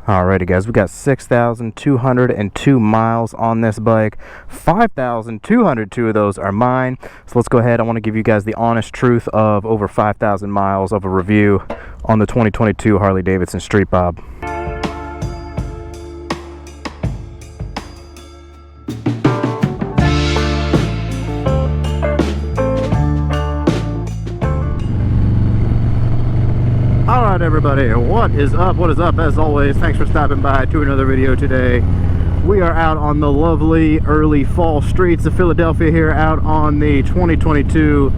Alrighty guys, we got 6,202 miles on this bike. 5,202 of those are mine. So let's go ahead. I want to give you guys the honest truth of over 5,000 miles of a review on the 2022 Harley Davidson Street Bob. Alright everybody, what is up? What is up? As always, thanks for stopping by to another video today. We are out on the lovely early fall streets of Philadelphia here, out on the 2022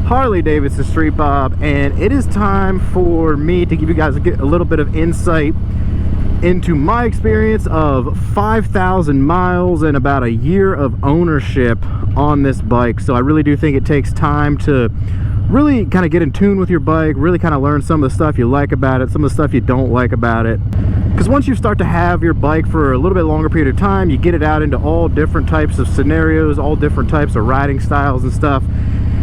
Harley Davidson Street Bob, and it is time for me to give you guys a little bit of insight into my experience of 5,000 miles and about a year of ownership on this bike. So I really do think it takes time to really kind of get in tune with your bike, really kind of learn some of the stuff you like about it, some of the stuff you don't like about it. Because once you start to have your bike for a little bit longer period of time, you get it out into all different types of scenarios, all different types of riding styles and stuff.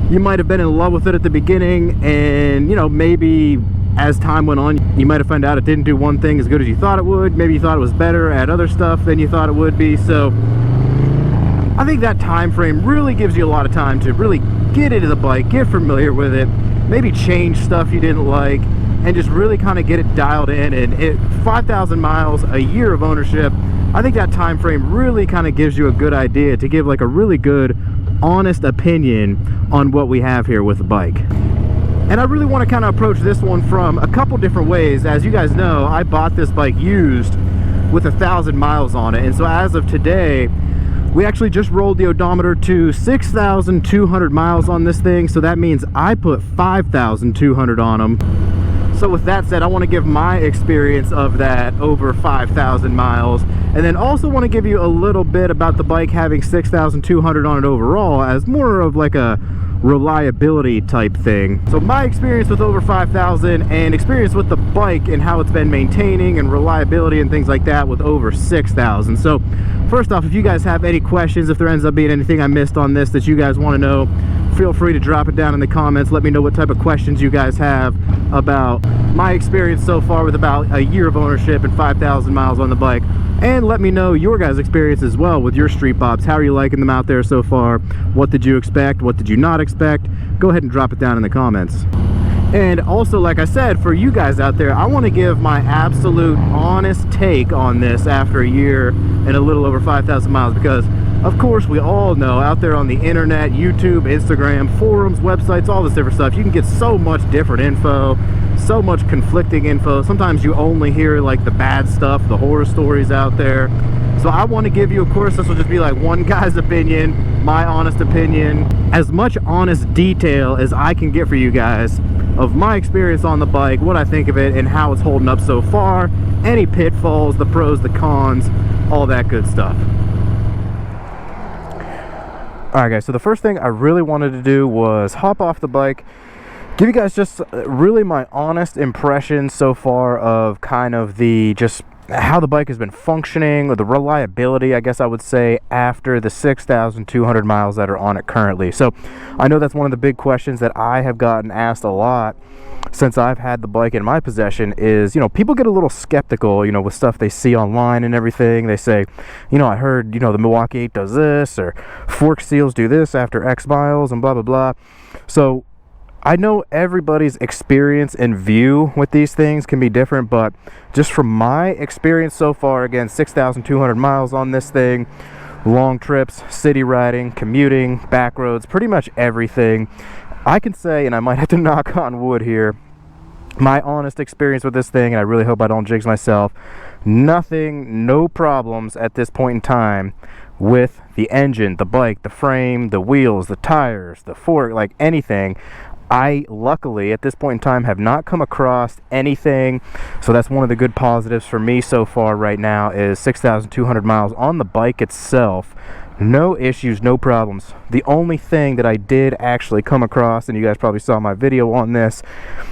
You might have been in love with it at the beginning, and you know, maybe as time went on, you might have found out it didn't do one thing as good as you thought it would. Maybe you thought it was better at other stuff than you thought it would be. So I think that time frame really gives you a lot of time to really get into the bike, get familiar with it, maybe change stuff you didn't like, and just really kind of get it dialed in. And 5,000 miles, a year of ownership, I think that time frame really kind of gives you a good idea to give like a really good, honest opinion on what we have here with the bike. And I really want to kind of approach this one from a couple different ways. As you guys know, I bought this bike used with 1,000 miles on it, and so as of today, we actually just rolled the odometer to 6,200 miles on this thing, so that means I put 5,200 on them. So with that said, I want to give my experience of that over 5,000 miles, and then also want to give you a little bit about the bike having 6,200 on it overall as more of like a reliability type thing. So my experience with over 5,000 and experience with the bike and how it's been maintaining and reliability and things like that with over 6,000. So first off, if you guys have any questions, if there ends up being anything I missed on this that you guys want to know, feel free to drop it down in the comments. Let me know what type of questions you guys have about my experience so far with about a year of ownership and 5,000 miles on the bike. And let me know your guys' experience as well with your Street Bobs. How are you liking them out there so far? What did you expect? What did you not expect? Go ahead and drop it down in the comments. And also, like I said, for you guys out there, I want to give my absolute honest take on this after a year and a little over 5,000 miles, because of course we all know out there on the internet, YouTube, Instagram, forums, websites, all this different stuff, you can get so much different info, so much conflicting info. Sometimes you only hear like the bad stuff, the horror stories out there. So I want to give you, of course, this will just be like one guy's opinion, my honest opinion, as much honest detail as I can get for you guys of my experience on the bike, what I think of it, and how it's holding up so far, any pitfalls, the pros, the cons, all that good stuff. Alright guys, so the first thing I really wanted to do was hop off the bike, give you guys just really my honest impression so far of kind of the just how the bike has been functioning, or the reliability, I guess I would say, after the 6,200 miles that are on it currently. So I know that's one of the big questions that I have gotten asked a lot since I've had the bike in my possession is, you know, people get a little skeptical, you know, with stuff they see online and everything. They say, you know, I heard, you know, the Milwaukee 8 does this, or fork seals do this after X miles, and blah, blah, blah. So I know everybody's experience and view with these things can be different, but just from my experience so far, again, 6,200 miles on this thing, long trips, city riding, commuting, back roads, pretty much everything, I can say, and I might have to knock on wood here, my honest experience with this thing, and I really hope I don't jinx myself, nothing, no problems at this point in time with the engine, the bike, the frame, the wheels, the tires, the fork, like anything. I luckily at this point in time have not come across anything, so that's one of the good positives for me so far right now is 6,200 miles on the bike itself. No issues, no problems. The only thing that I did actually come across, and you guys probably saw my video on this,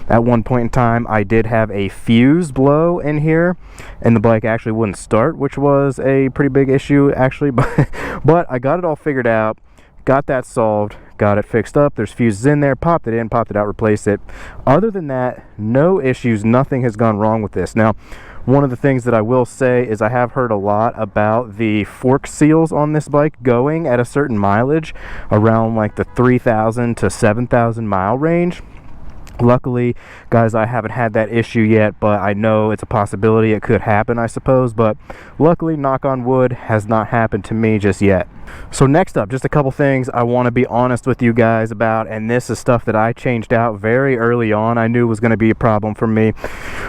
at one point in time I did have a fuse blow in here and the bike actually wouldn't start, which was a pretty big issue actually, but I got it all figured out, got that solved, got it fixed up. There's fuses in there, popped it in, popped it out, replaced it. Other than that, no issues, nothing has gone wrong with this. Now One of the things that I will say is I have heard a lot about the fork seals on this bike going at a certain mileage around like the 3,000 to 7,000 mile range. Luckily, guys, I haven't had that issue yet, but I know it's a possibility. It could happen, I suppose, but luckily, knock on wood, has not happened to me just yet. So next up, just a couple things I want to be honest with you guys about, and this is stuff that I changed out very early on. I knew was going to be a problem for me.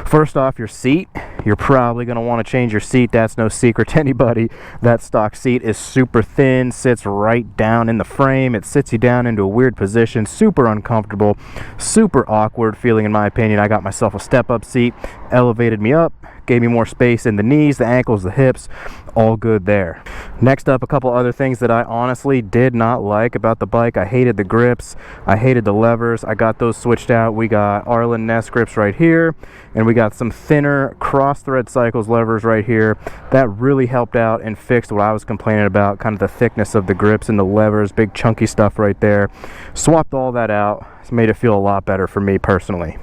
First off, your seat. You're probably going to want to change your seat. That's no secret to anybody. That stock seat is super thin, sits right down in the frame. It sits you down into a weird position, super uncomfortable, super awkward feeling in my opinion. I got myself a step-up seat, elevated me up, gave me more space in the knees, the ankles, the hips, all good there. Next up, a couple other things that I honestly did not like about the bike. I hated the grips, I hated the levers. I got those switched out. We got Arlen Ness grips right here, and we got some thinner cross thread cycles levers right here. That really helped out and fixed what I was complaining about, kind of the thickness of the grips and the levers, big chunky stuff right there. Swapped all that out. It's made it feel a lot better for me personally.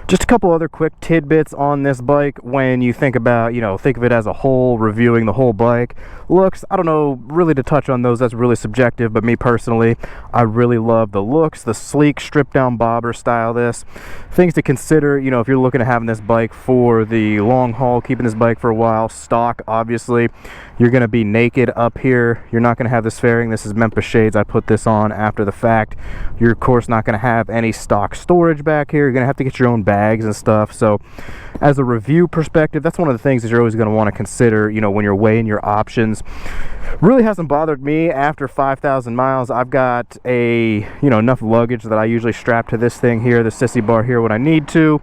Just a couple other quick tidbits on this bike when you think about, think of it as a whole, reviewing the whole bike. Looks, I don't know really to touch on those, that's really subjective, but me personally, I really love the looks, the sleek stripped down bobber style this. Things to consider, if you're looking at having this bike for the long haul, keeping this bike for a while. Stock, obviously, you're going to be naked up here. You're not going to have this fairing. This is Memphis shades. I put this on after the fact. You're of course not going to have any stock storage back here. You're going to have to get your own bags and stuff. So as a review perspective, that's one of the things that you're always going to want to consider, when you're weighing your options. Really hasn't bothered me after 5,000 miles. I've got enough luggage that I usually strap to this thing here, the sissy bar here when I need to,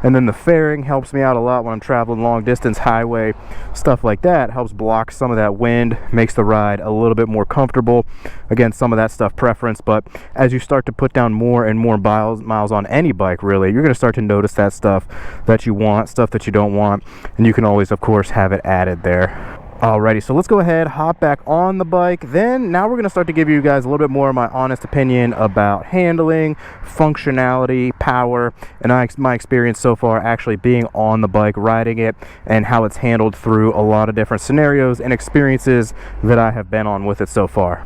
and then the fairing helps me out a lot when I'm traveling long distance, highway, stuff like that. Helps block some of that wind, makes the ride a little bit more comfortable. Again, some of that stuff preference, but as you start to put down more and more miles on any bike, really, you're going to start to notice that stuff that you want, stuff that you don't want, and you can always, of course, have it added there. Alrighty, so let's go ahead, hop back on the bike. Now we're going to start to give you guys a little bit more of my honest opinion about handling, functionality, power, and my experience so far actually being on the bike, riding it, and how it's handled through a lot of different scenarios and experiences that I have been on with it so far.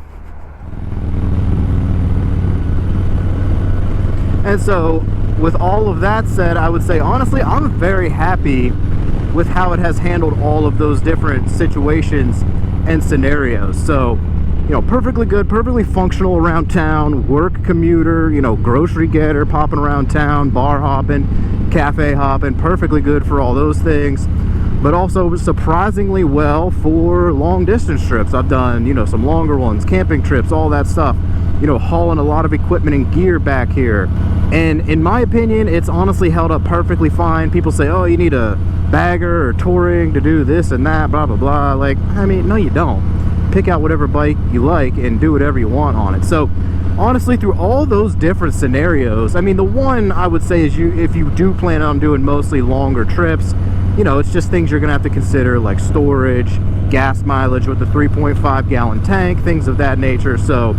And so, with all of that said, I would say honestly, I'm very happy with how it has handled all of those different situations and scenarios. So, perfectly good, perfectly functional around town, work commuter, grocery getter, popping around town, bar hopping, cafe hopping, perfectly good for all those things. But also surprisingly well for long distance trips. I've done, some longer ones, camping trips, all that stuff. Hauling a lot of equipment and gear back here. And in my opinion, it's honestly held up perfectly fine. People say, oh, you need a bagger or touring to do this and that, blah, blah, blah. Like, no, you don't. Pick out whatever bike you like and do whatever you want on it. So, honestly, through all those different scenarios, the one I would say is if you do plan on doing mostly longer trips, it's just things you're going to have to consider, like storage, gas mileage with the 3.5 gallon tank, things of that nature. So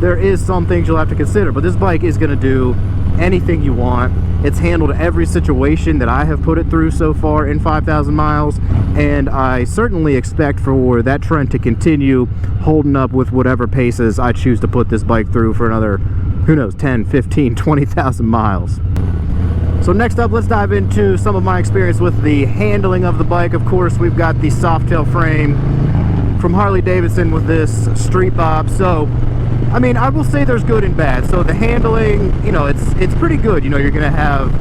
there is some things you'll have to consider, but this bike is going to do anything you want. It's handled every situation that I have put it through so far in 5,000 miles, and I certainly expect for that trend to continue, holding up with whatever paces I choose to put this bike through for another, who knows, 10, 15, 20,000 miles. So next up, let's dive into some of my experience with the handling of the bike. Of course, we've got the Softail frame from Harley Davidson with this Street Bob. So, I will say there's good and bad. So the handling, it's pretty good. You're going to have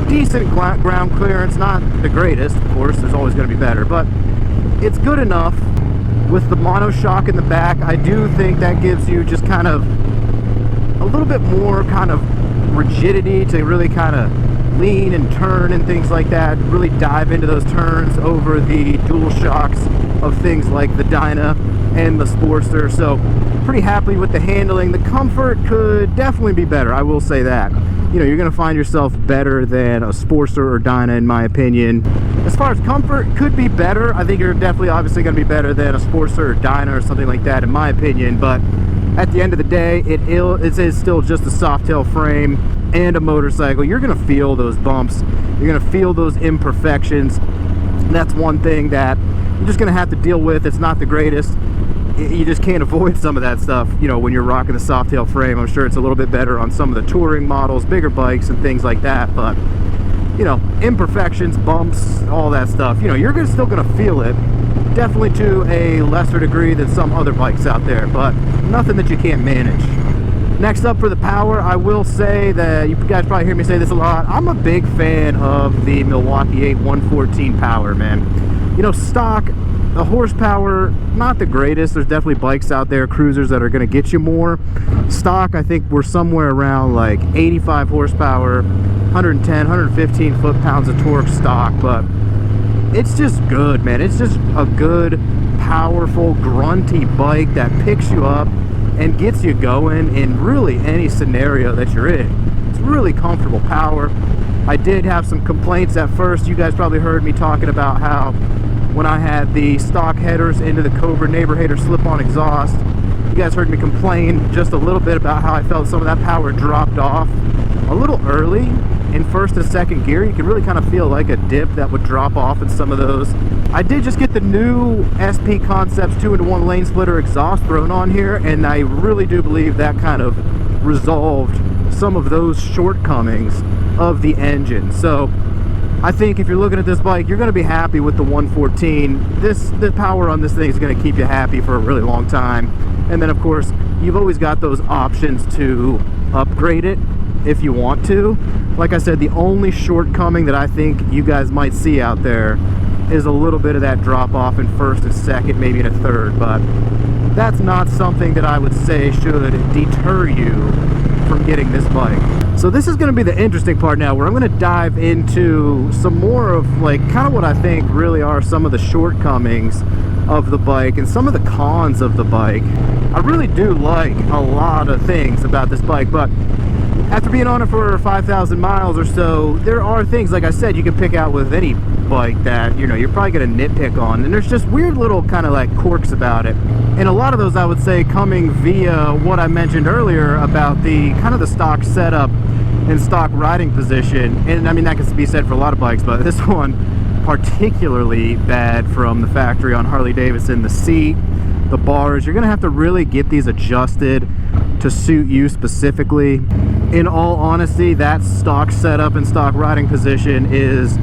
decent ground clearance, not the greatest, of course. There's always going to be better, but it's good enough. With the monoshock in the back, I do think that gives you just kind of a little bit more kind of rigidity to really kind of lean and turn and things like that, really dive into those turns over the dual shocks of things like the Dyna and the Sportster. So pretty happy with the handling. The comfort could definitely be better, I will say that. You're going to find yourself better than a Sportster or Dyna in my opinion. As far as comfort, could be better. I think you're definitely obviously going to be better than a Sportster or Dyna or something like that in my opinion, but at the end of the day, it is still just a Softail frame and a motorcycle. You're going to feel those bumps. You're going to feel those imperfections. That's one thing that you're just gonna have to deal with. It's not the greatest. You just can't avoid some of that stuff, you know, when you're rocking the Softail frame. I'm sure it's a little bit better on some of the touring models, bigger bikes and things like that, but you know, imperfections, bumps, all that stuff, you know, you're still gonna feel it, definitely to a lesser degree than some other bikes out there, but nothing that you can't manage. Next up for the power, I will say that you guys probably hear me say this a lot. I'm a big fan of the Milwaukee 8 114 power, man. You know, stock, the horsepower, not the greatest. There's definitely bikes out there, cruisers, that are going to get you more. Stock, I think we're somewhere around like 85 horsepower, 110, 115 foot-pounds of torque stock, but it's just good, man. It's just a good, powerful, grunty bike that picks you up and gets you going in really any scenario that you're in. It's really comfortable power. I did have some complaints at first. You guys probably heard me talking about how when I had the stock headers into the Cobra Neighbor Hater slip-on exhaust, you guys heard me complain just a little bit about how I felt some of that power dropped off a little early in first and second gear. You can really kind of feel like a dip that would drop off in some of those. I did just get the new SP Concepts 2-in-1 lane splitter exhaust thrown on here, and I really do believe that kind of resolved some of those shortcomings of the engine. So I think if you're looking at this bike, you're going to be happy with the 114. The power on this thing is going to keep you happy for a really long time. And then of course, you've always got those options to upgrade it if you want to. Like I said, the only shortcoming that I think you guys might see out there is a little bit of that drop off in first and second, maybe in a third, but that's not something that I would say should deter you from getting this bike. So this is going to be the interesting part now, where I'm going to dive into some more of like kind of what I think really are some of the shortcomings of the bike and some of the cons of the bike. I really do like a lot of things about this bike, but after being on it for 5,000 miles or so, there are things, like I said, you can pick out with any bike that, you know, you're probably going to nitpick on, and there's just weird little kind of like quirks about it. And a lot of those, I would say, coming via what I mentioned earlier about the kind of the stock setup and stock riding position. And I mean, that can be said for a lot of bikes, but this one particularly bad from the factory on Harley Davidson. The seat, the bars, you're going to have to really get these adjusted to suit you specifically. In all honesty, that stock setup and stock riding position is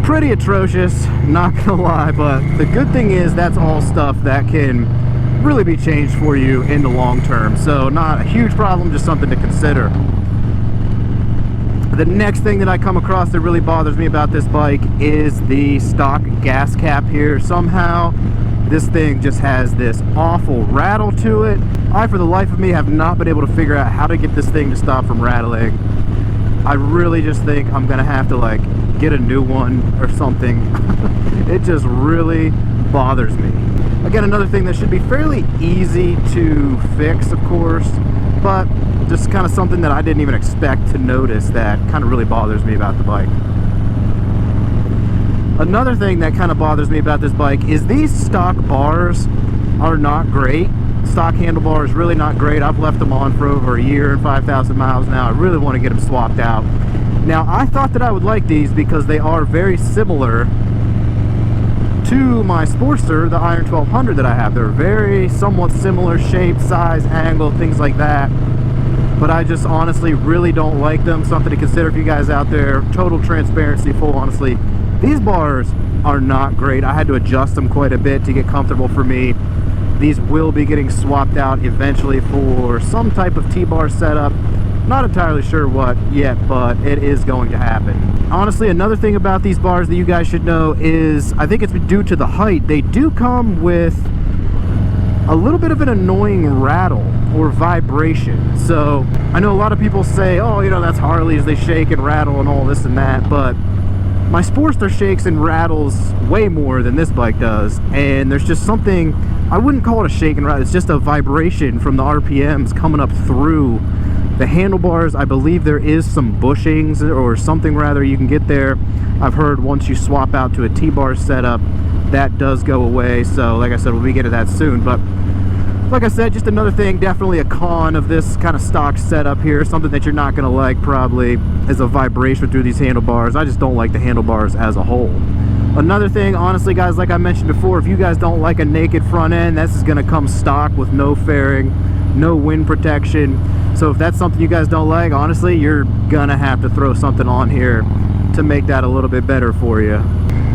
pretty atrocious, not gonna lie, but the good thing is that's all stuff that can really be changed for you in the long term. So not a huge problem, just something to consider. The next thing that I come across that really bothers me about this bike is the stock gas cap here. Somehow this thing just has this awful rattle to it. I, for the life of me, have not been able to figure out how to get this thing to stop from rattling. I really just think I'm gonna have to like get a new one or something. It just really bothers me. Again, another thing that should be fairly easy to fix, of course, but just kind of something that I didn't even expect to notice that kind of really bothers me about the bike. Another thing that kind of bothers me about this bike is these stock bars are not great. Stock handlebars really not great. I've left them on for over a year and 5,000 miles now. I really want to get them swapped out. Now, I thought that I would like these because they are very similar to my Sportster, the Iron 1200 that I have. They're very somewhat similar shape, size, angle, things like that. But I just honestly really don't like them. Something to consider for you guys out there. Total transparency, full honesty. These bars are not great. I had to adjust them quite a bit to get comfortable for me. These will be getting swapped out eventually for some type of T-bar setup. Not entirely sure what yet, but it is going to happen. Honestly, another thing about these bars that you guys should know is, I think it's due to the height, they do come with a little bit of an annoying rattle or vibration. So I know a lot of people say, oh, you know, that's Harleys, they shake and rattle and all this and that, but my Sportster shakes and rattles way more than this bike does, and there's just something, I wouldn't call it a shake and rattle, it's just a vibration from the RPMs coming up through the handlebars. I believe there is some bushings or something rather you can get there. I've heard once you swap out to a T-bar setup, that does go away. So like I said, we'll be getting to that soon. But like I said, just another thing, definitely a con of this kind of stock setup here. Something that you're not going to like probably is a vibration through these handlebars. I just don't like the handlebars as a whole. Another thing, honestly guys, like I mentioned before, if you guys don't like a naked front end, this is going to come stock with no fairing, no wind protection. So if that's something you guys don't like, honestly, you're gonna have to throw something on here to make that a little bit better for you.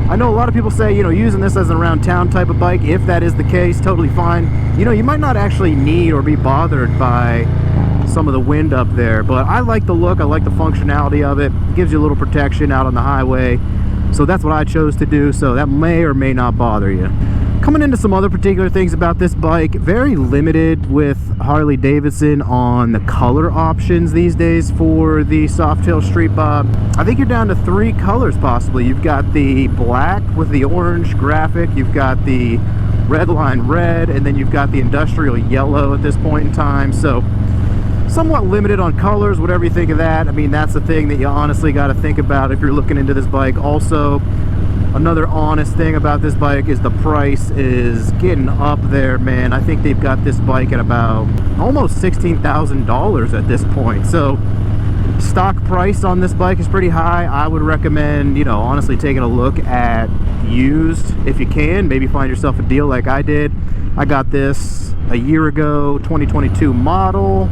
I know a lot of people say, you know, using this as an around town type of bike, if that is the case, totally fine. You know, you might not actually need or be bothered by some of the wind up there, but I like the look, I like the functionality of it. It gives you a little protection out on the highway. So that's what I chose to do, so that may or may not bother you. Coming into some other particular things about this bike, very limited with Harley Davidson on the color options these days for the Softail Street Bob. I think you're down to 3 colors possibly. You've got the black with the orange graphic, you've got the Redline red, and then you've got the industrial yellow at this point in time. So somewhat limited on colors, whatever you think of that. I mean, that's the thing that you honestly got to think about if you're looking into this bike. Also, another honest thing about this bike is the price is getting up there, man. I think they've got this bike at about almost $16,000 at this point. So stock price on this bike is pretty high. I would recommend, you know, honestly taking a look at used if you can. Maybe find yourself a deal like I did. I got this a year ago, 2022 model.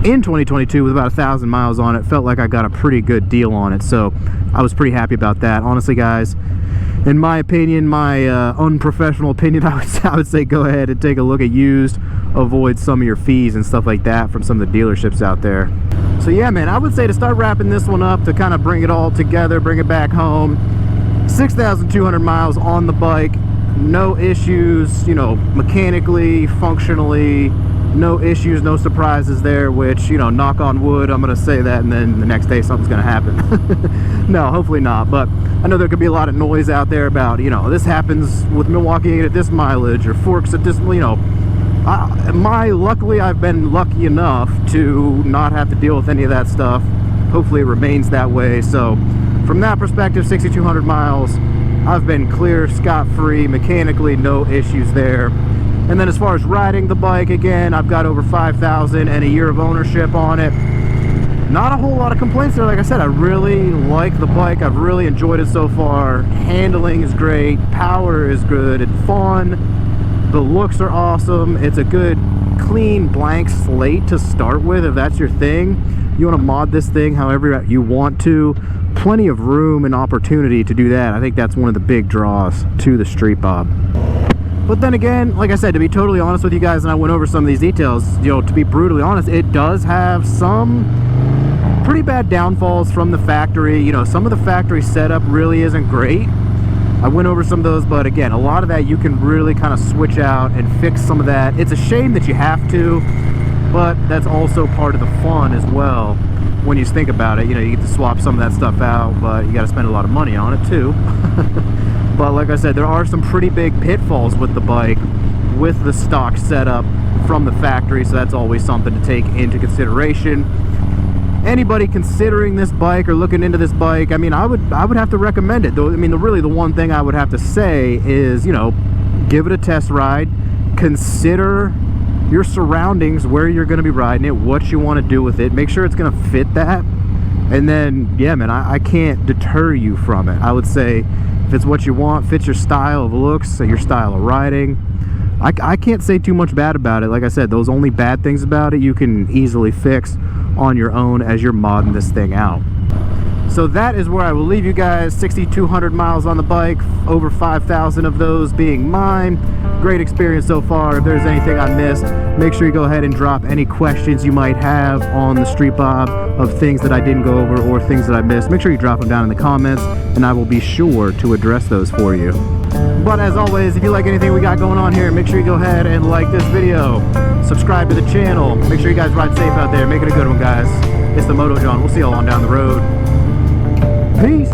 In 2022 with about 1,000 miles on it. Felt like I got a pretty good deal on it, so I was pretty happy about that. Honestly guys, in my opinion, my unprofessional opinion, I would say go ahead and take a look at used. Avoid some of your fees and stuff like that from some of the dealerships out there. So yeah, man, I would say to start wrapping this one up, to kind of bring it all together, bring it back home, 6,200 miles on the bike, no issues, you know, mechanically, functionally, no issues, no surprises there, which, you know, knock on wood, I'm gonna say that and then the next day something's gonna happen. No, hopefully not, but I know there could be a lot of noise out there about, you know, this happens with Milwaukee at this mileage or forks at this, you know. Luckily I've been lucky enough to not have to deal with any of that stuff. Hopefully it remains that way. So from that perspective, 6,200 miles, I've been clear, scot-free, mechanically no issues there. And then as far as riding the bike, again, I've got over 5,000 and a year of ownership on it. Not a whole lot of complaints there. Like I said, I really like the bike. I've really enjoyed it so far. Handling is great. Power is good. It's fun. The looks are awesome. It's a good, clean, blank slate to start with if that's your thing. You want to mod this thing however you want to. Plenty of room and opportunity to do that. I think that's one of the big draws to the Street Bob. But then again, like I said, to be totally honest with you guys, and I went over some of these details, you know, to be brutally honest, it does have some pretty bad downfalls from the factory. You know, some of the factory setup really isn't great. I went over some of those, but again, a lot of that you can really kind of switch out and fix some of that. It's a shame that you have to, but that's also part of the fun as well. When you think about it, you know, you get to swap some of that stuff out, but you got to spend a lot of money on it too. But like I said, there are some pretty big pitfalls with the bike with the stock setup from the factory, so that's always something to take into consideration. Anybody considering this bike or looking into this bike, I mean, I would have to recommend it. Though, I mean, really the one thing I would have to say is, you know, give it a test ride. Consider your surroundings, where you're going to be riding it, what you want to do with it. Make sure it's going to fit that. And then, yeah, man, I can't deter you from it. I would say if it's what you want, fits your style of looks, your style of riding, I can't say too much bad about it. Like I said, those only bad things about it you can easily fix on your own as you're modding this thing out. So that is where I will leave you guys. 6,200 miles on the bike, over 5,000 of those being mine. Great experience so far. If there's anything I missed, make sure you go ahead and drop any questions you might have on the Street Bob of things that I didn't go over or things that I missed. Make sure you drop them down in the comments and I will be sure to address those for you. But as always, if you like anything we got going on here, make sure you go ahead and like this video. Subscribe to the channel. Make sure you guys ride safe out there. Make it a good one, guys. It's the Moto Jawn. We'll see you all on down the road. Peace.